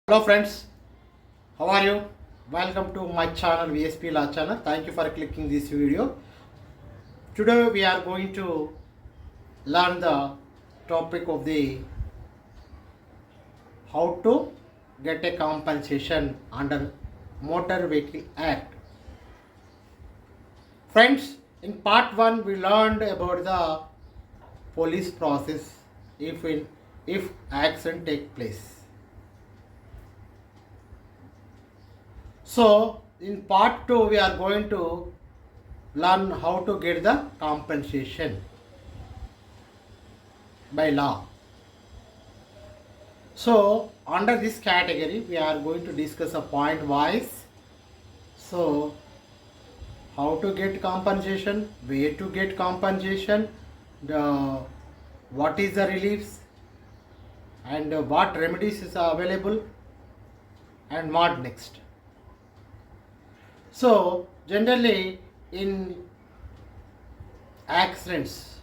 Hello friends, how are you? Welcome to my channel VSP Law channel. Thank you for clicking this video. Today we are going to learn the topic of the how to get a compensation under Motor Vehicle Act. Friends, in part 1 we learned about the police process if accident take place. So, in part 2 we are going to learn how to get the compensation by law. So, under this category we are going to discuss a point wise. So, how to get compensation, where to get compensation, what is the reliefs, and what remedies is available, and what next. So, generally in accidents,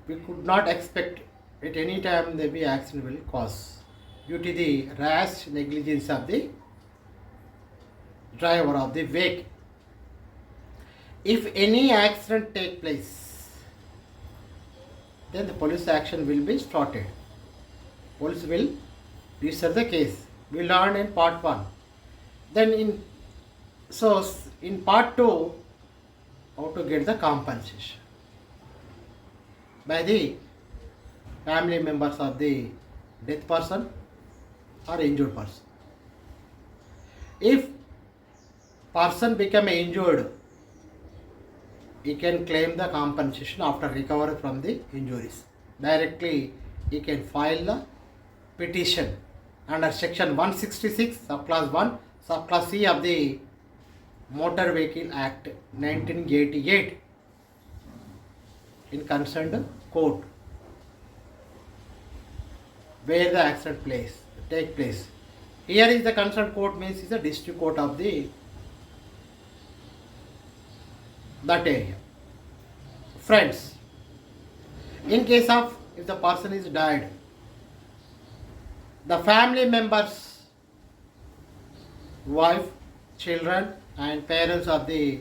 we could not expect at any time there be accident will cause due to the rash negligence of the driver of the vehicle. If any accident take place, then the police action will be started. Police will research the case. We learned in part 1. Then in part 2, how to get the compensation by the family members of the dead person or injured person. If person become injured, he can claim the compensation after recovery from the injuries. Directly he can file the petition under section 166 subclass 1 subclass C of the Motor Vehicle Act 1988 in concerned court where the accident take place. Here is the concerned court means is the district court of that area. Friends, in case of if the person is died, the family members, wife, children and parents of the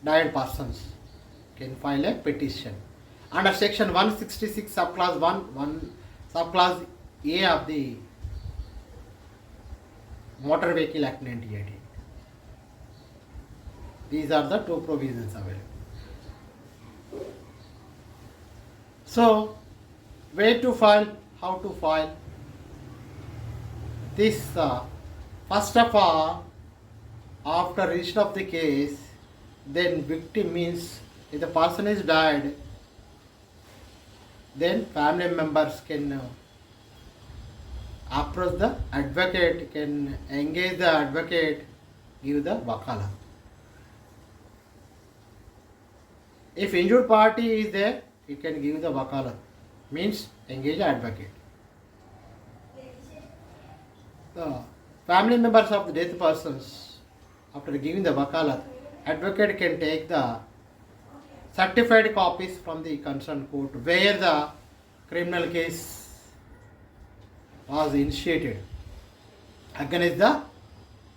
died persons can file a petition under section 166 subclass 1 subclass A of the Motor Vehicle Act 1988. These are the two provisions available. So, where to file, how to file this. First of all, after registration of the case, then victim means if the person is died, then family members can approach the advocate, can engage the advocate, give the wakala. If injured party is there, he can give the wakala, means engage the advocate. Family members of the dead persons, after giving the wakalat, advocate can take the certified copies from the concerned court where the criminal case was initiated against the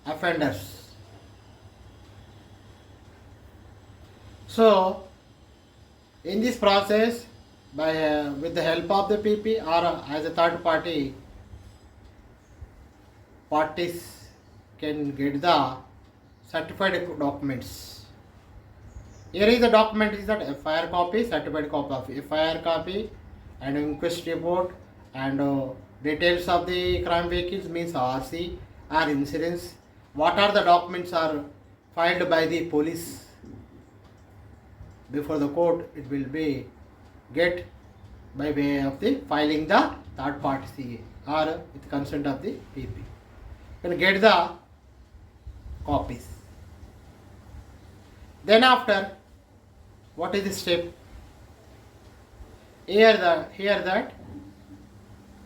offenders. So, in this process, with the help of the PP or as a third party, parties can get the certified documents. Here is the document is that FIR copy, certified copy of FIR copy and inquest report and details of the crime vehicles means RC or insurance. What are the documents are filed by the police before the court, it will be get by way of the filing the third party CA or with consent of the PP. You can get the copies. Then after, what is the step? Here that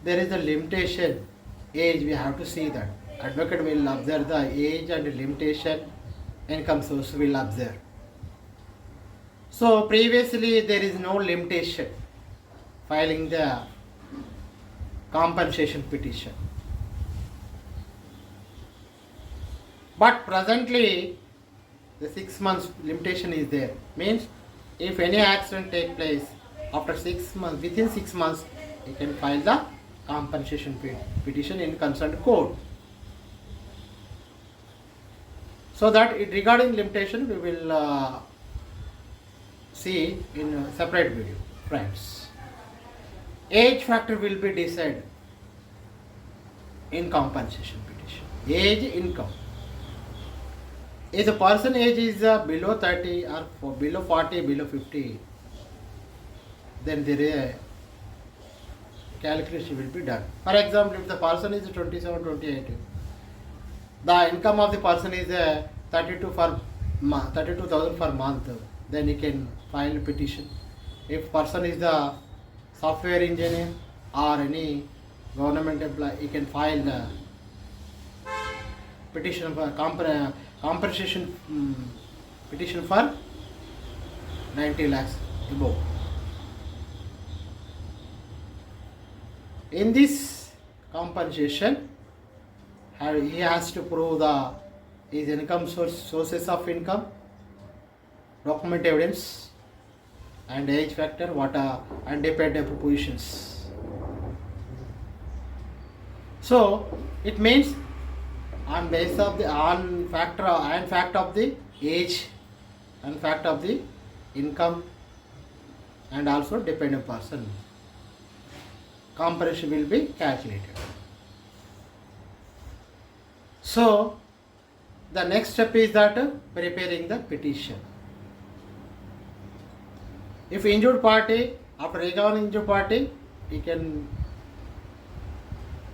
there is a limitation age, we have to see that. Advocate will observe the age and limitation, income source will observe. So previously there is no limitation filing the compensation petition. But presently the 6 months limitation is there. Means if any accident take place after 6 months, within 6 months, you can file the compensation petition in concerned court. So that regarding limitation we will see in a separate video, friends. Age factor will be decided in compensation petition. Age, income. If the person age is below 30 or below 40, below 50, then there is a calculation will be done. For example, if the person is 27, 28, the income of the person is 32,000 per month, then he can file a petition. If person is the software engineer or any government employee, he can file the petition for compensation petition for 90 lakhs above. In this compensation, he has to prove his income sources of income, document evidence, and age factor, what are undependent propositions. So it means on base of the fact of the age and fact of the income and also dependent person, compensation will be calculated. So the next step is that preparing the petition. If injured party, after recovering injured party, he can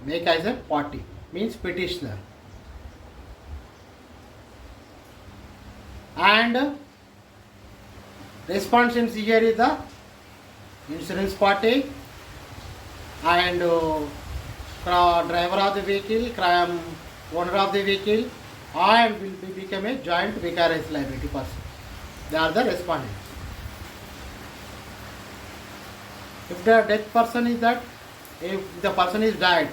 make as a party, means petitioner. And respondents here is the insurance party and driver of the vehicle, crime owner of the vehicle, and will become a joint vicarious liability person. They are the respondents. If the death person is that, if the person is died,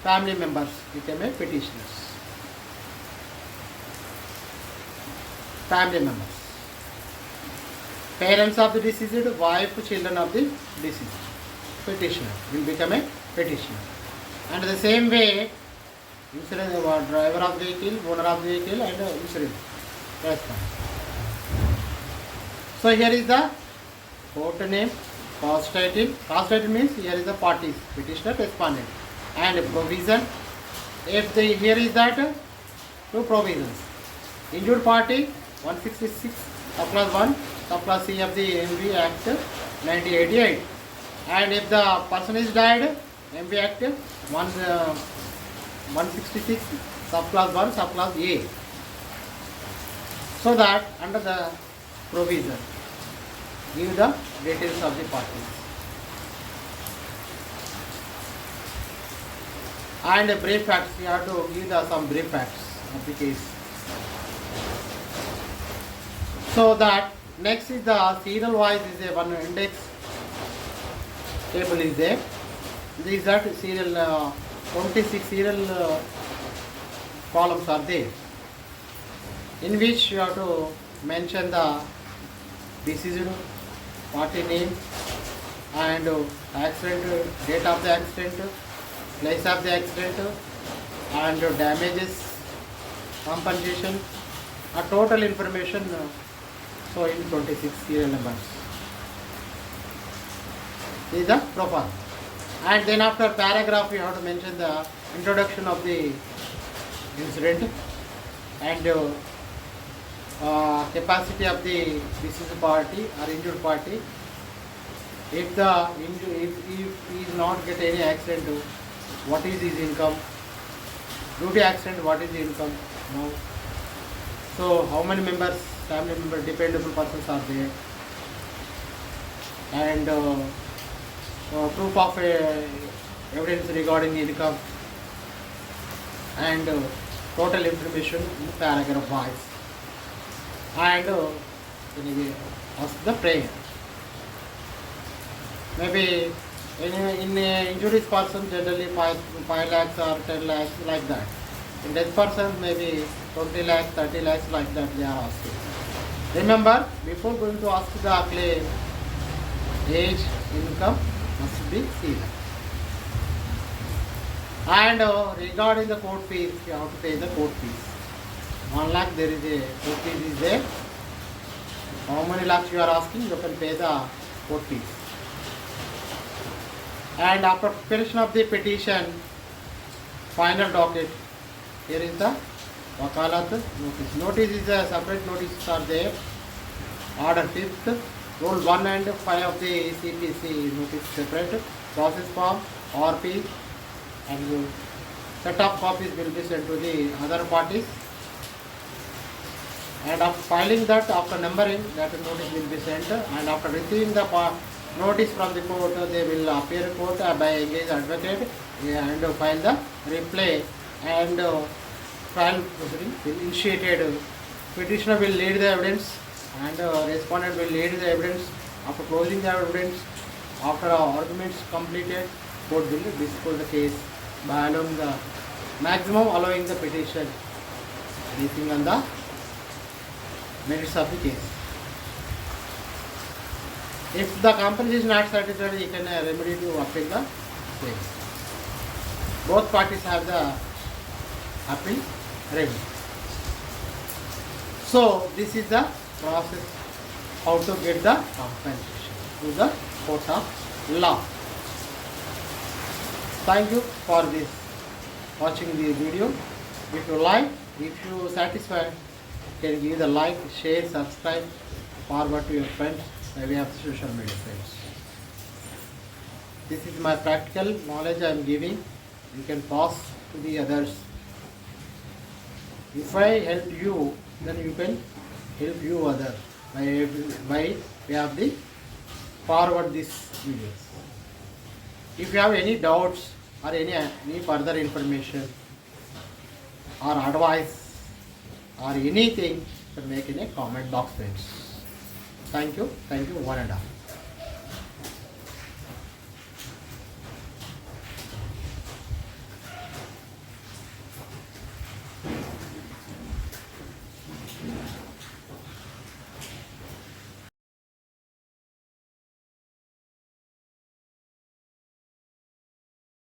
family members become a petitioners. Family members. Parents of the deceased, wife, children of the deceased. Petitioner will become a petitioner. And the same way, insurance driver of the vehicle, owner of the vehicle, and insurance respondent. So here is the court name, cause title. Cause title means here is the parties, petitioner, respondent, and provision. If here is that two provisions. Injured party 166 subclass 1 subclass C of the MV Act 1988, and if the person is died, MV Act 166 subclass 1 subclass A. So that under the provision give the details of the parties. And brief facts, you have to give some brief facts of the case. So that next is the serial wise is a one index table is there. These are serial 26 serial columns are there, in which you have to mention the deceased, party name, and accident, date of the accident, place of the accident, and damages, compensation, a total information. So in 26 serial numbers. This is the profile. And then after paragraph you have to mention the introduction of the incident and capacity of the deceased party or injured party. If he is not get any accident, what is his income? Due to accident, what is the income? No. So how many members, family members, dependable persons are there, and proof of evidence regarding income, and total information in paragraph wise, and anyway, ask the prayer. Maybe In injuries person generally 5 lakhs or 10 lakhs like that. In death person maybe 20 lakhs, 30 lakhs like that they are asking. Remember, before going to ask the claim, age, income must be seen. And regarding the court fees, you have to pay the court fees. 1 lakh there is a court fees is there. How many lakhs you are asking, you can pay the court fees. And after preparation of the petition, final docket, here is the Wakalat notice. Notice is a separate notices are there. Order 5th, Rule 1 and 5 of the CPC notice separate. Process form, RP, and set of copies will be sent to the other parties. And after filing that, after numbering, that notice will be sent. And after receiving the notice from the court, they will appear in court by engaged advocate and file the reply and trial proceeding will initiated. Petitioner will lead the evidence and respondent will lead the evidence. After closing the evidence, after arguments completed, court will dispose the case by allowing the maximum allowing the petition anything on the merits of the case. If the compensation is not satisfied, you can remedy to appeal the case. Both parties have the appeal remedy. So this is the process how to get the compensation to the court of law. Thank you for this watching the video. If you like, if you satisfied, you can give the like, share, subscribe, forward to your friends. Maybe have social media friends. This is my practical knowledge I am giving. You can pass to the others. If I help you, then you can help you others by way of the forward these videos. If you have any doubts or any further information or advice or anything, you can make in a comment box, friends. Thank you, one and all.